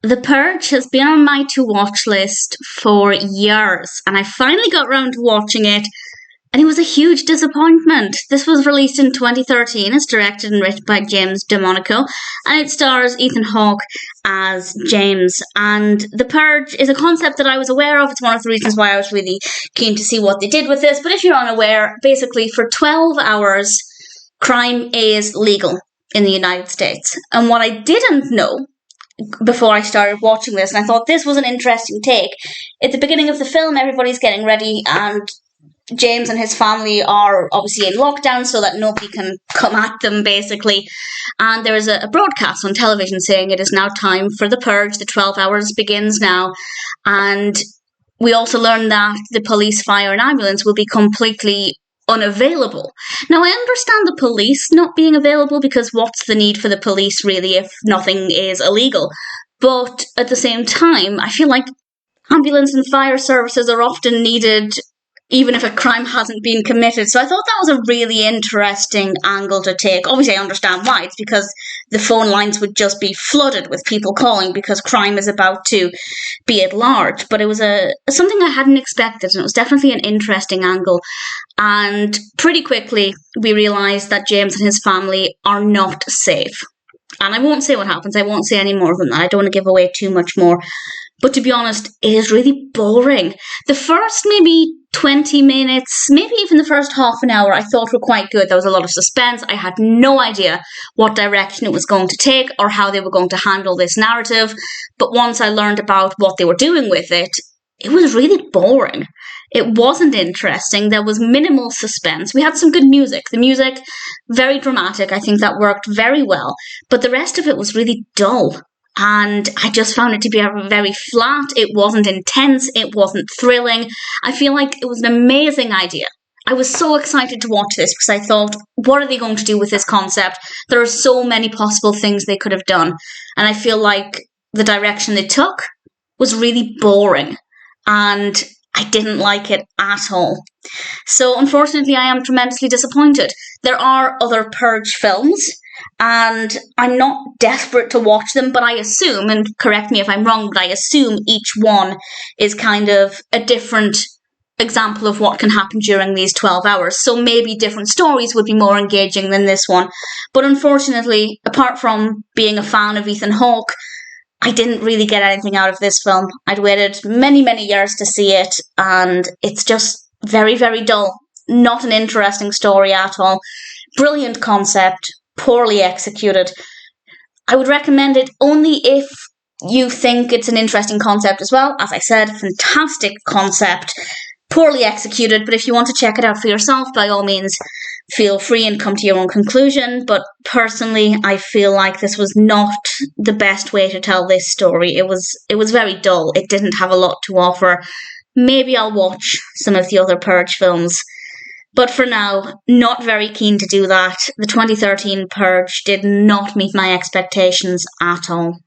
The Purge has been on my to-watch list for years, and I finally got around to watching it, and it was a huge disappointment. This was released in 2013. It's directed and written by James DeMonaco, and it stars Ethan Hawke as James. And The Purge is a concept that I was aware of. It's one of the reasons why I was really keen to see what they did with this. But if you're unaware, basically for 12 hours, crime is legal in the United States. And what I didn't know before I started watching this, and I thought this was an interesting take, at the beginning of the film, everybody's getting ready, and James and his family are obviously in lockdown so that nobody can come at them, basically. And there is a broadcast on television saying it is now time for the purge. The 12 hours begins now. And we also learn that the police, fire and ambulance will be completely unavailable. Now, I understand the police not being available, because what's the need for the police, really, if nothing is illegal? But at the same time, I feel like ambulance and fire services are often needed even if a crime hasn't been committed. So I thought that was a really interesting angle to take. Obviously, I understand why. It's because the phone lines would just be flooded with people calling because crime is about to be at large. But it was something I hadn't expected, and it was definitely an interesting angle. And pretty quickly, we realised that James and his family are not safe. And I won't say what happens. I won't say any more than that. I don't want to give away too much more. But to be honest, it is really boring. The first maybe 20 minutes, maybe even the first half an hour, I thought were quite good. There was a lot of suspense. I had no idea what direction it was going to take or how they were going to handle this narrative. But once I learned about what they were doing with it, it was really boring. It wasn't interesting. There was minimal suspense. We had some good music. The music, very dramatic. I think that worked very well. But the rest of it was really dull. And I just found it to be very flat. It wasn't intense. It wasn't thrilling. I feel like it was an amazing idea. I was so excited to watch this because I thought, what are they going to do with this concept? There are so many possible things they could have done. And I feel like the direction they took was really boring. And I didn't like it at all. So unfortunately, I am tremendously disappointed. There are other Purge films, and I'm not desperate to watch them, but I assume, and correct me if I'm wrong, but I assume each one is kind of a different example of what can happen during these 12 hours. So maybe different stories would be more engaging than this one. But unfortunately, apart from being a fan of Ethan Hawke, I didn't really get anything out of this film. I'd waited many, many years to see it, and it's just very, very dull. Not an interesting story at all. Brilliant concept, poorly executed. I would recommend it only if you think it's an interesting concept as well. As I said, fantastic concept, poorly executed, but if you want to check it out for yourself, by all means, feel free and come to your own conclusion. But personally, I feel like this was not the best way to tell this story. It was very dull. It didn't have a lot to offer. Maybe I'll watch some of the other Purge films. But for now, not very keen to do that. The 2013 Purge did not meet my expectations at all.